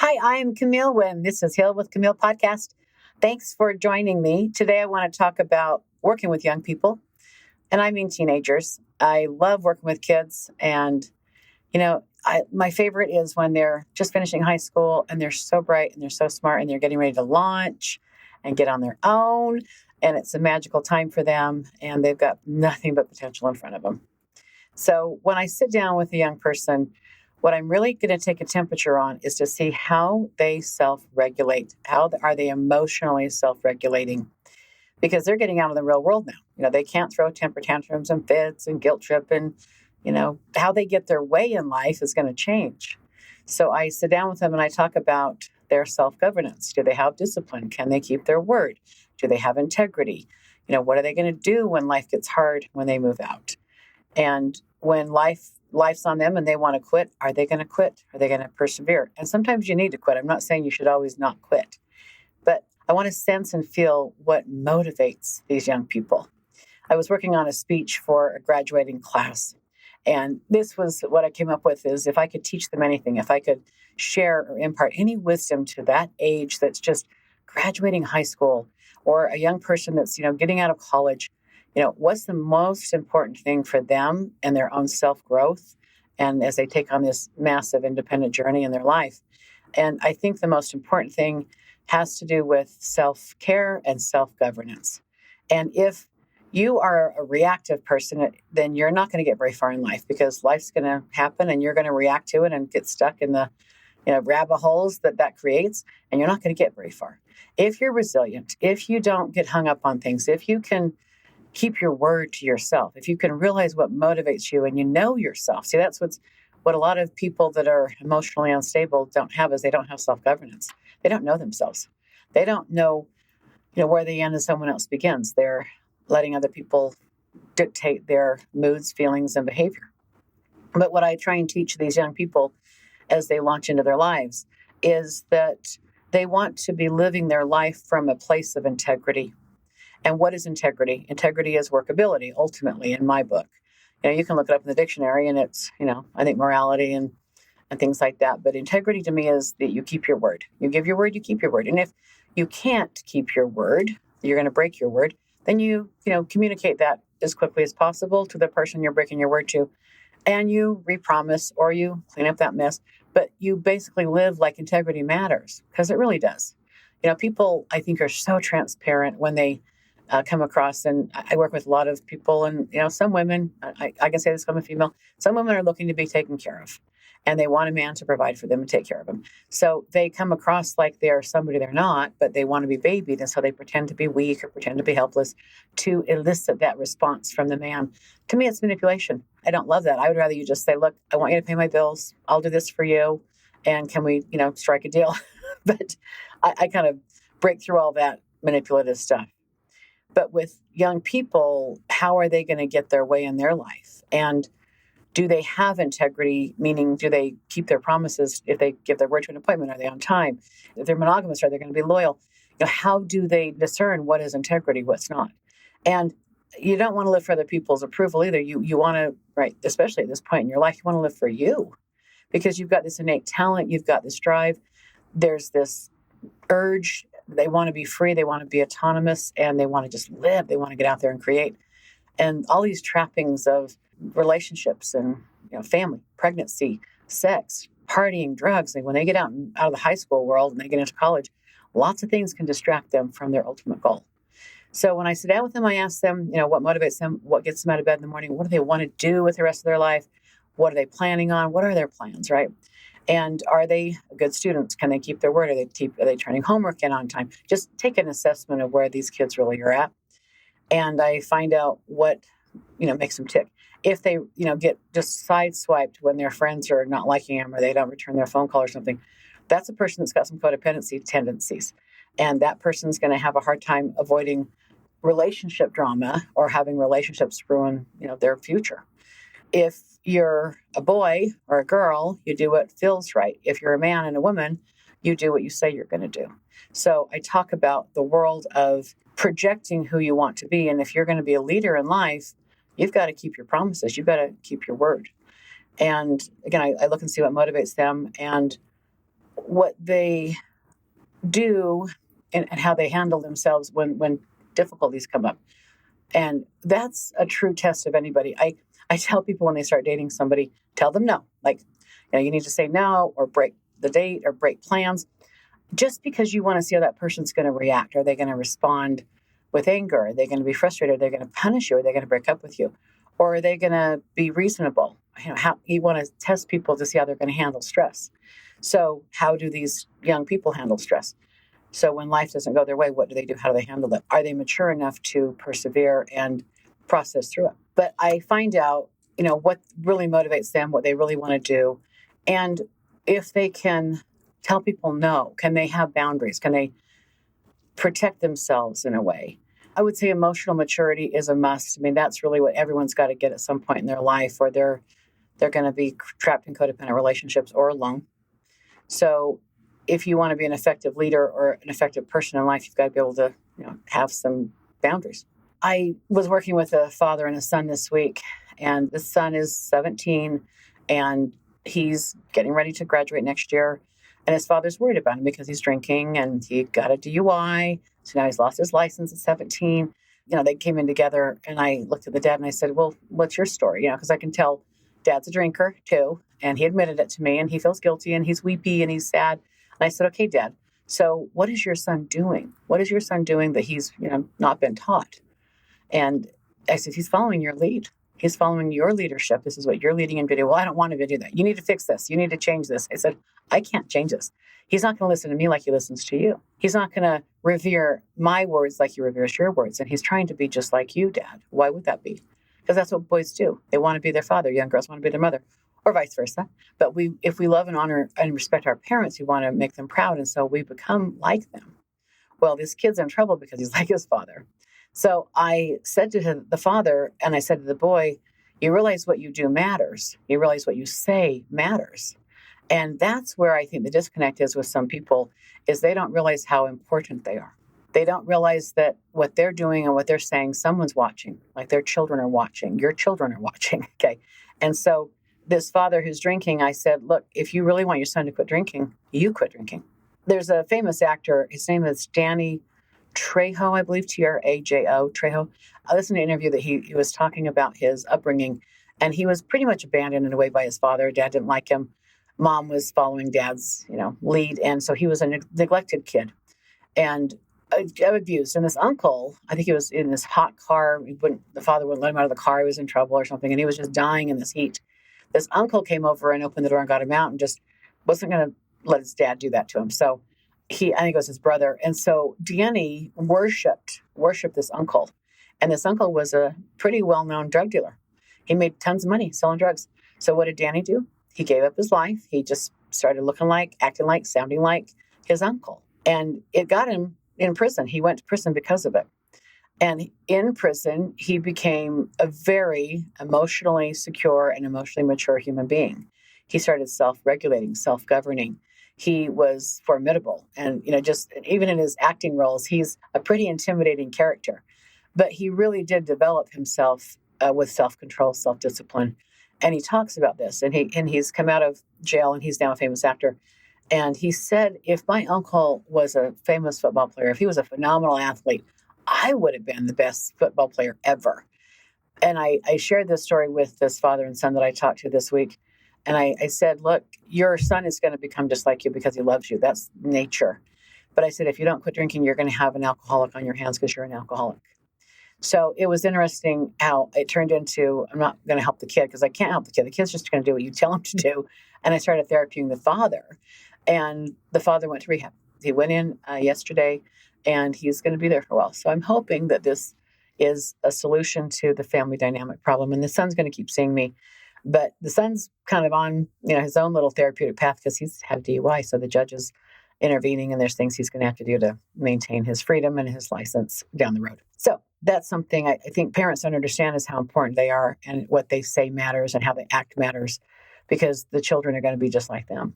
Hi, I am Camille Wynn. This is Hill with Camille podcast. Thanks for joining me. Today, I want to talk about working with young people, and I mean teenagers. I love working with kids, and my favorite is when they're just finishing high school and they're so bright and they're so smart and they're getting ready to launch and get on their own, and it's a magical time for them, and they've got nothing but potential in front of them. So when I sit down with a young person, what I'm really going to take a temperature on is to see how they self-regulate. How are they emotionally self-regulating? Because they're getting out of the real world now. They can't throw temper tantrums and fits and guilt trip, and how they get their way in life is going to change. So I sit down with them and I talk about their self-governance. Do they have discipline? Can they keep their word? Do they have integrity? What are they going to do when life gets hard, when they move out? And when life's on them and they want to quit, are they going to quit? Are they going to persevere? And sometimes you need to quit. I'm not saying you should always not quit, but I want to sense and feel what motivates these young people. I was working on a speech for a graduating class, and this was what I came up with: is if I could teach them anything, if I could share or impart any wisdom to that age that's just graduating high school, or a young person that's getting out of college, what's the most important thing for them and their own self-growth, and as they take on this massive independent journey in their life. And I think the most important thing has to do with self-care and self-governance. And if you are a reactive person, then you're not going to get very far in life, because life's going to happen and you're going to react to it and get stuck in the rabbit holes that creates, and you're not going to get very far. If you're resilient, if you don't get hung up on things, if you can keep your word to yourself, if you can realize what motivates you and you know yourself. See, that's what a lot of people that are emotionally unstable don't have, is they don't have self-governance. They don't know themselves. They don't know, where they end and someone else begins. They're letting other people dictate their moods, feelings, and behavior. But what I try and teach these young people as they launch into their lives is that they want to be living their life from a place of integrity. And what is integrity? Integrity is workability, ultimately, in my book. You can look it up in the dictionary, and it's, I think morality and things like that. But integrity to me is that you keep your word. You give your word, you keep your word. And if you can't keep your word, you're going to break your word, then you communicate that as quickly as possible to the person you're breaking your word to. And you repromise, or you clean up that mess. But you basically live like integrity matters, because it really does. People, I think, are so transparent when they come across, and I work with a lot of people, and some women, I can say this, I'm a female, some women are looking to be taken care of, and they want a man to provide for them and take care of them. So they come across like they're somebody they're not, but they want to be babied, and so they pretend to be weak or pretend to be helpless to elicit that response from the man. To me, it's manipulation. I don't love that. I would rather you just say, look, I want you to pay my bills, I'll do this for you, and can we strike a deal? But I kind of break through all that manipulative stuff. But with young people, how are they going to get their way in their life? And do they have integrity? Meaning, do they keep their promises? If they give their word to an appointment, are they on time? If they're monogamous, are they going to be loyal? How do they discern what is integrity, what's not? And you don't want to live for other people's approval either. You want to, right, especially at this point in your life, you want to live for you, because you've got this innate talent, you've got this drive, there's this urge. They want to be free, they want to be autonomous, and they want to just live. They want to get out there and create. And all these trappings of relationships and family, pregnancy, sex, partying, drugs. When they get out of the high school world and they get into college, lots of things can distract them from their ultimate goal. So when I sit down with them, I ask them, what motivates them, what gets them out of bed in the morning, what do they want to do with the rest of their life, what are they planning on, what are their plans, right? And are they good students? Can they keep their word? Are they turning homework in on time? Just take an assessment of where these kids really are at. And I find out what, makes them tick. If they, get just sideswiped when their friends are not liking them, or they don't return their phone call or something, that's a person that's got some codependency tendencies. And that person's going to have a hard time avoiding relationship drama or having relationships ruin, their future. If you're a boy or a girl, you do what feels right. If you're a man and a woman, you do what you say you're going to do. So I talk about the world of projecting who you want to be. And if you're going to be a leader in life, you've got to keep your promises. You've got to keep your word. And again, I look and see what motivates them. And what they do and how they handle themselves when difficulties come up. And that's a true test of anybody. I tell people when they start dating somebody, tell them no. Like, you need to say no or break the date or break plans just because you want to see how that person's going to react. Are they going to respond with anger? Are they going to be frustrated? Are they going to punish you? Are they going to break up with you? Or are they going to be reasonable? How you want to test people to see how they're going to handle stress. So how do these young people handle stress? So when life doesn't go their way, what do they do? How do they handle it? Are they mature enough to persevere and process through it? But I find out, what really motivates them, what they really want to do. And if they can tell people no, can they have boundaries? Can they protect themselves in a way? I would say emotional maturity is a must. I mean, that's really what everyone's got to get at some point in their life, or they're going to be trapped in codependent relationships or alone. So if you want to be an effective leader or an effective person in life, you've got to be able to, have some boundaries. I was working with a father and a son this week, and the son is 17 and he's getting ready to graduate next year. And his father's worried about him because he's drinking and he got a DUI. So now he's lost his license at 17. They came in together and I looked at the dad and I said, well, what's your story? Because I can tell dad's a drinker too. And he admitted it to me and he feels guilty and he's weepy and he's sad. And I said, okay, Dad, so what is your son doing? What is your son doing that he's, not been taught? And I said, he's following your lead. He's following your leadership. This is what you're leading in video. Well, I don't want him to do that. You need to fix this. You need to change this. I said, I can't change this. He's not going to listen to me like he listens to you. He's not going to revere my words like he reveres your words. And he's trying to be just like you, Dad. Why would that be? Because that's what boys do. They want to be their father. Young girls want to be their mother, or vice versa. But if we love and honor and respect our parents, we want to make them proud. And so we become like them. Well, this kid's in trouble because he's like his father. So I said to him, the father, and I said to the boy, you realize what you do matters. You realize what you say matters. And that's where I think the disconnect is with some people, is they don't realize how important they are. They don't realize that what they're doing and what they're saying, someone's watching, like their children are watching, your children are watching. Okay. And so this father who's drinking, I said, look, if you really want your son to quit drinking, you quit drinking. There's a famous actor, his name is Danny Trejo, I believe, Trajo, Trejo. I listened to an interview that he was talking about his upbringing, and he was pretty much abandoned in a way by his father. Dad didn't like him. Mom was following dad's, lead, and so he was a neglected kid and abused. And this uncle, I think he was in this hot car. The father wouldn't let him out of the car. He was in trouble or something, and he was just dying in this heat. This uncle came over and opened the door and got him out and just wasn't going to let his dad do that to him. So I think it was his brother. And so Danny worshipped this uncle. And this uncle was a pretty well-known drug dealer. He made tons of money selling drugs. So what did Danny do? He gave up his life. He just started looking like, acting like, sounding like his uncle. And it got him in prison. He went to prison because of it. And in prison, he became a very emotionally secure and emotionally mature human being. He started self-regulating, self-governing. He was formidable. And, just even in his acting roles, he's a pretty intimidating character. But he really did develop himself with self-control, self-discipline. And he talks about this. And he's come out of jail and he's now a famous actor. And he said, if my uncle was a famous football player, if he was a phenomenal athlete, I would have been the best football player ever. And I shared this story with this father and son that I talked to this week. And I said, look, your son is going to become just like you because he loves you. That's nature. But I said, if you don't quit drinking, you're going to have an alcoholic on your hands because you're an alcoholic. So it was interesting how it turned into, I'm not going to help the kid because I can't help the kid. The kid's just going to do what you tell him to do. And I started therapying the father. And the father went to rehab. He went in yesterday and he's going to be there for a while. So I'm hoping that this is a solution to the family dynamic problem. And the son's going to keep seeing me. But the son's kind of on, his own little therapeutic path because he's had a DUI. So the judge is intervening and there's things he's going to have to do to maintain his freedom and his license down the road. So that's something I think parents don't understand is how important they are and what they say matters and how they act matters because the children are going to be just like them.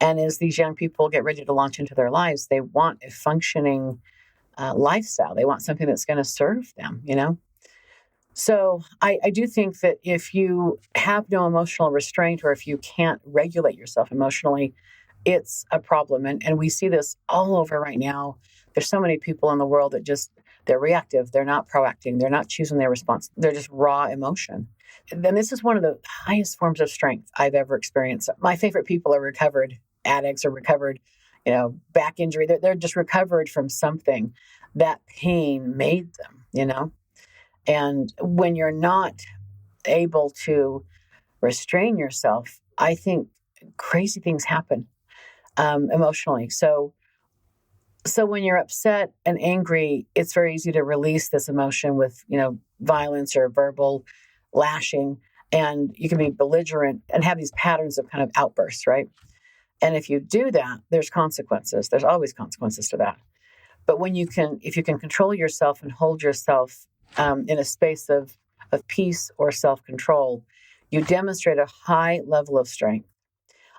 And as these young people get ready to launch into their lives, they want a functioning lifestyle. They want something that's going to serve them, So I do think that if you have no emotional restraint or if you can't regulate yourself emotionally, it's a problem. And we see this all over right now. There's so many people in the world that they're reactive. They're not proacting. They're not choosing their response. They're just raw emotion. Then this is one of the highest forms of strength I've ever experienced. My favorite people are recovered addicts or recovered, back injury. They're just recovered from something. That pain made them. And when you're not able to restrain yourself, I think crazy things happen emotionally. So when you're upset and angry, it's very easy to release this emotion with, violence or verbal lashing. And you can be belligerent and have these patterns of kind of outbursts, right? And if you do that, there's consequences. There's always consequences to that. But if you can control yourself and hold yourself in a space of peace or self-control, you demonstrate a high level of strength.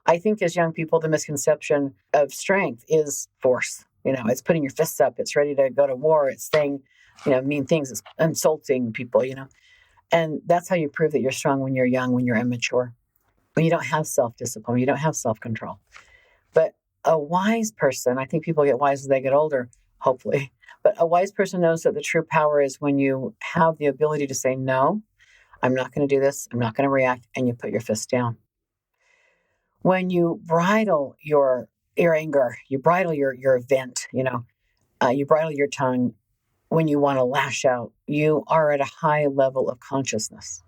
I think as young people, the misconception of strength is force. It's putting your fists up. It's ready to go to war. It's saying, mean things. It's insulting people, And that's how you prove that you're strong when you're young, when you're immature, when you don't have self-discipline, when you don't have self-control. But a wise person, I think people get wise as they get older, hopefully. But a wise person knows that the true power is when you have the ability to say, no, I'm not going to do this. I'm not going to react. And you put your fist down. When you bridle your anger, you bridle your vent, you bridle your tongue when you want to lash out, you are at a high level of consciousness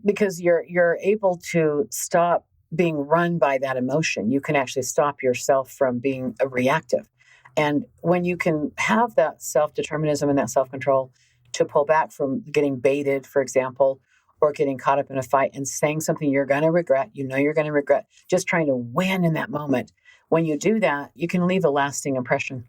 because you're able to stop being run by that emotion. You can actually stop yourself from being reactive. And when you can have that self-determinism and that self-control to pull back from getting baited, for example, or getting caught up in a fight and saying something you're going to regret, you're going to regret, just trying to win in that moment. When you do that, you can leave a lasting impression.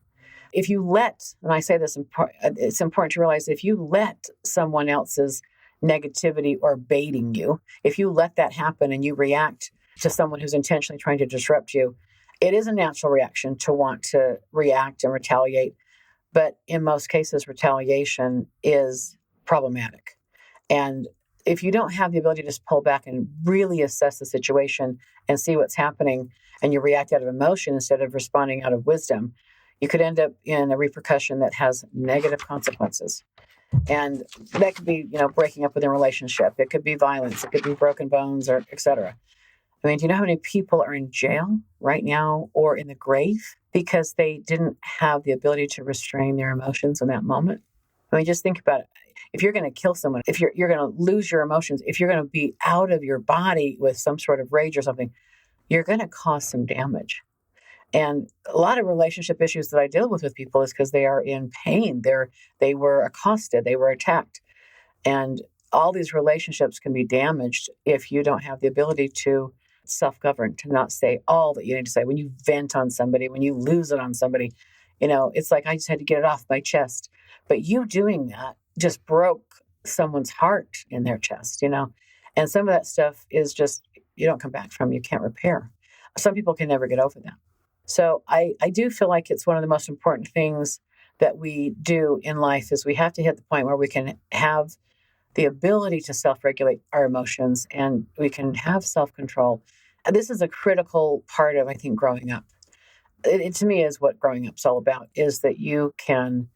If you and I say this, it's important to realize if you let someone else's negativity or baiting you, if you let that happen and you react to someone who's intentionally trying to disrupt you, it is a natural reaction to want to react and retaliate. But in most cases, retaliation is problematic. And if you don't have the ability to just pull back and really assess the situation and see what's happening, and you react out of emotion instead of responding out of wisdom, you could end up in a repercussion that has negative consequences. And that could be, breaking up with a relationship. It could be violence. It could be broken bones, or et cetera. I mean, do you know how many people are in jail right now or in the grave because they didn't have the ability to restrain their emotions in that moment? I mean, just think about it. If you're going to kill someone, if you're going to lose your emotions, if you're going to be out of your body with some sort of rage or something, you're going to cause some damage. And a lot of relationship issues that I deal with people is because they are in pain. They were accosted, they were attacked. And all these relationships can be damaged if you don't have the ability to self-govern, to not say all that you need to say. When you vent on somebody, when you lose it on somebody, it's like I just had to get it off my chest. But you doing that just broke someone's heart in their chest, And some of that stuff is just, you don't come back from, you can't repair. Some people can never get over that. So I do feel like it's one of the most important things that we do in life is we have to hit the point where we can have the ability to self-regulate our emotions and we can have self-control. And this is a critical part of, I think, growing up. It to me is what growing up's all about, is that you can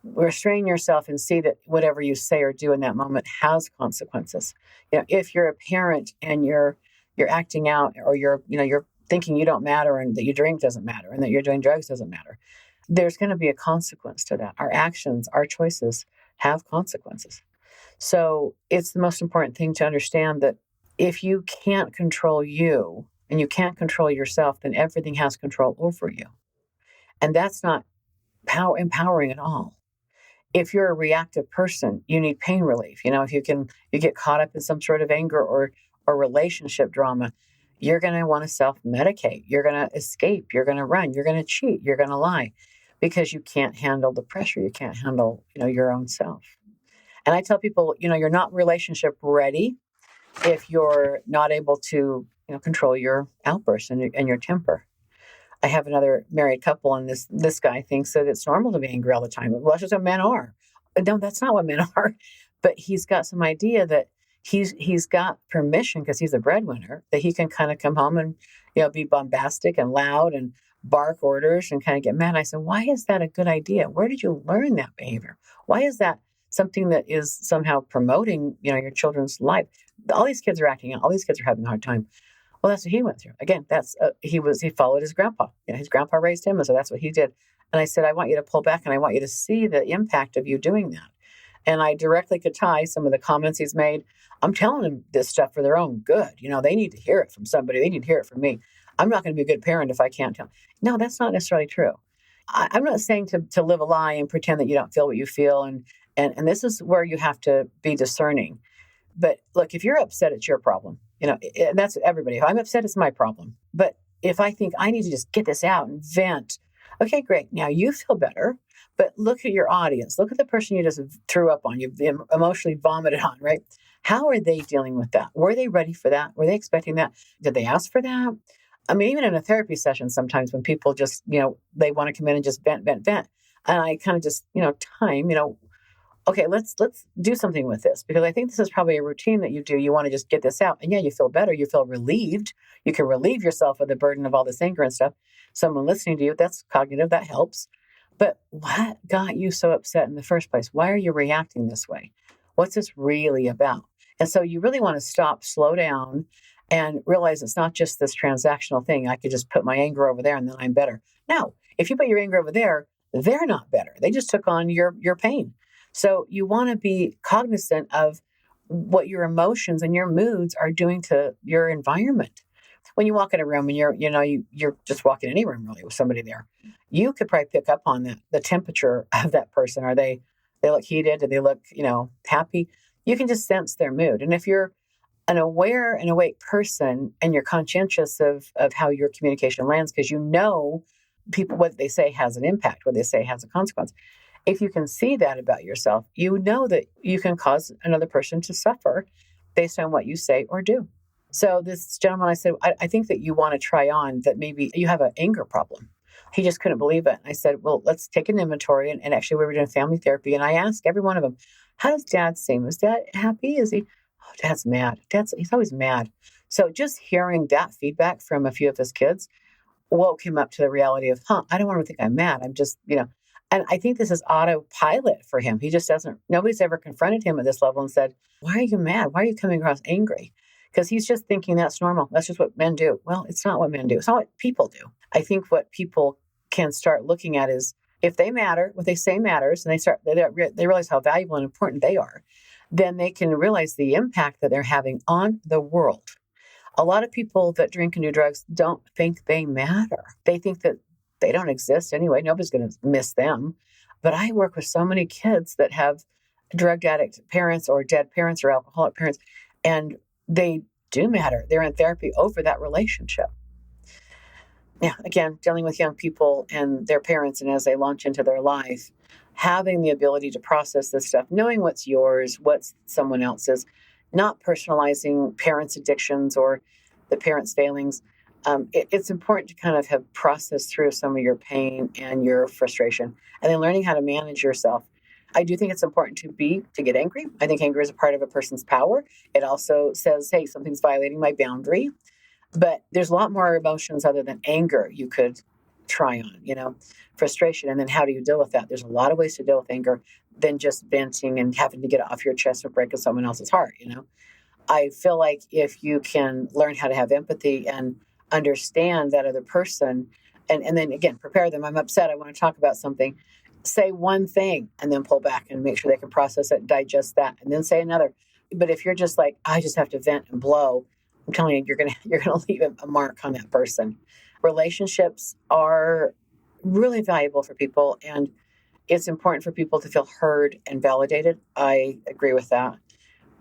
restrain yourself and see that whatever you say or do in that moment has consequences. If you're a parent and you're acting out, or you're thinking you don't matter and that you drink doesn't matter and that you're doing drugs doesn't matter, there's going to be a consequence to that. Our actions, our choices have consequences. So it's the most important thing to understand that if you can't control you and you can't control yourself, then everything has control over you. And that's not empowering at all. If you're a reactive person, you need pain relief. If you get caught up in some sort of anger or relationship drama, you're going to want to self-medicate. You're going to escape. You're going to run. You're going to cheat. You're going to lie because you can't handle the pressure. You can't handle, your own self. And I tell people, you're not relationship ready if you're not able to, control your outbursts and your temper. I have another married couple, and this guy thinks that it's normal to be angry all the time. Well, that's just what men are. No, that's not what men are. But he's got some idea that he's got permission because he's a breadwinner that he can kind of come home and, be bombastic and loud and bark orders and kind of get mad. I said, why is that a good idea? Where did you learn that behavior? Why is that something that is somehow promoting, your children's life? All these kids are acting out. All these kids are having a hard time. Well, that's what he went through. Again, he followed his grandpa. His grandpa raised him, and so that's what he did. And I said, I want you to pull back, and I want you to see the impact of you doing that. And I directly could tie some of the comments he's made. I'm telling them this stuff for their own good. They need to hear it from somebody. They need to hear it from me. I'm not going to be a good parent if I can't tell. No, that's not necessarily true. I'm not saying to live a lie and pretend that you don't feel what you feel. And this is where you have to be discerning. But look, if you're upset, it's your problem. And that's everybody. If I'm upset, it's my problem. But if I think I need to just get this out and vent, okay, great. Now you feel better, but look at your audience. Look at the person you just threw up on, you emotionally vomited on, right? How are they dealing with that? Were they ready for that? Were they expecting that? Did they ask for that? I mean, even in a therapy session, sometimes when people just, they want to come in and just vent. And I kind of just, time, okay, let's do something with this, because I think this is probably a routine that you do. You want to just get this out. And yeah, you feel better. You feel relieved. You can relieve yourself of the burden of all this anger and stuff. Someone listening to you, that's cognitive, that helps. But what got you so upset in the first place? Why are you reacting this way? What's this really about? And so you really want to stop, slow down, and realize it's not just this transactional thing. I could just put my anger over there and then I'm better. No, if you put your anger over there, they're not better. They just took on your pain. So you want to be cognizant of what your emotions and your moods are doing to your environment. When you walk in a room and you're just walking in any room really with somebody there, you could probably pick up on the temperature of that person. Are they look heated? Do they look, happy? You can just sense their mood. And if you're an aware and awake person and you're conscientious of how your communication lands, because people, what they say has an impact, what they say has a consequence. If you can see that about yourself, you know that you can cause another person to suffer based on what you say or do. So this gentleman, I said, I think that you want to try on that maybe you have an anger problem. He just couldn't believe it. I said, well, let's take an inventory. And actually, we were doing family therapy. And I asked every one of them, how does dad seem? Is dad happy? Is he? Oh, dad's mad. He's always mad. So just hearing that feedback from a few of his kids woke him up to the reality of, I don't want to think I'm mad. I'm just, and I think this is autopilot for him. He just nobody's ever confronted him at this level and said, why are you mad? Why are you coming across angry? Because he's just thinking that's normal. That's just what men do. Well, it's not what men do. It's not what people do. I think what people can start looking at is if they matter, what they say matters, and they realize how valuable and important they are, then they can realize the impact that they're having on the world. A lot of people that drink and do drugs don't think they matter. They think that they don't exist anyway. Nobody's going to miss them. But I work with so many kids that have drug addict parents or dead parents or alcoholic parents, and they do matter. They're in therapy over that relationship. Yeah, again, dealing with young people and their parents, and as they launch into their life, having the ability to process this stuff, knowing what's yours, what's someone else's, not personalizing parents' addictions or the parents' failings. It's important to kind of have processed through some of your pain and your frustration, and then learning how to manage yourself. I do think it's important to get angry. I think anger is a part of a person's power. It also says, hey, something's violating my boundary. But there's a lot more emotions other than anger you could try on, frustration. And then how do you deal with that? There's a lot of ways to deal with anger than just venting and having to get it off your chest or breaking someone else's heart, I feel like if you can learn how to have empathy and understand that other person, and then again, prepare them. I'm upset. I want to talk about something. Say one thing and then pull back and make sure they can process it and digest that, and then say another. But if you're just like, I just have to vent and blow, I'm telling you, you're gonna leave a mark on that person. Relationships are really valuable for people, and it's important for people to feel heard and validated. I agree with that.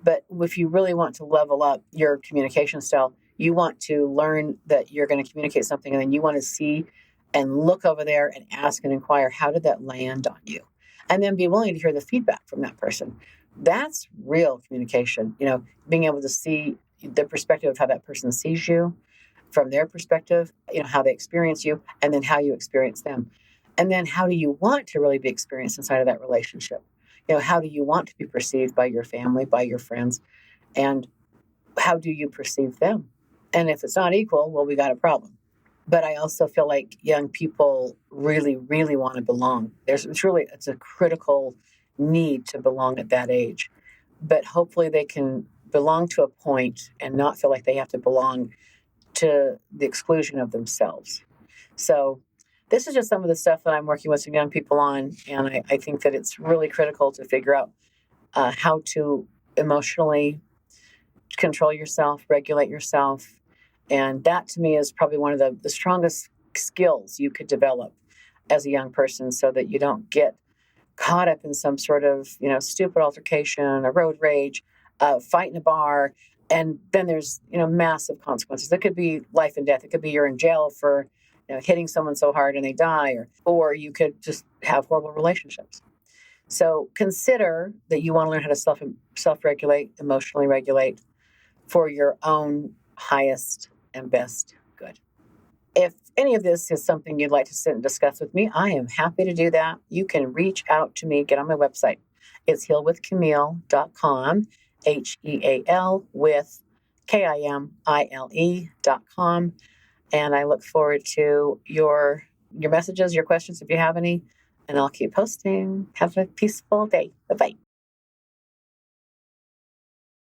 But if you really want to level up your communication style, you want to learn that you're going to communicate something, and then you want to see and look over there and ask and inquire, how did that land on you? And then be willing to hear the feedback from that person. That's real communication, being able to see the perspective of how that person sees you from their perspective, how they experience you, and then how you experience them. And then how do you want to really be experienced inside of that relationship? How do you want to be perceived by your family, by your friends? And how do you perceive them? And if it's not equal, well, we got a problem. But I also feel like young people really, really want to belong. It's a critical need to belong at that age. But hopefully they can belong to a point and not feel like they have to belong to the exclusion of themselves. So this is just some of the stuff that I'm working with some young people on. And I think that it's really critical to figure out how to emotionally control yourself, regulate yourself. And that to me is probably one of the strongest skills you could develop as a young person so that you don't get caught up in some sort of, stupid altercation, a road rage, fight in a bar. And then there's, massive consequences. It could be life and death. It could be you're in jail for, hitting someone so hard and they die, or you could just have horrible relationships. So consider that you want to learn how to self-regulate, emotionally regulate for your own highest and best good. If any of this is something you'd like to sit and discuss with me, I am happy to do that. You can reach out to me, get on my website. It's healwithcamille.com, HEAL with KIMILE.com. And I look forward to your messages, your questions if you have any, and I'll keep posting. Have a peaceful day. Bye-bye.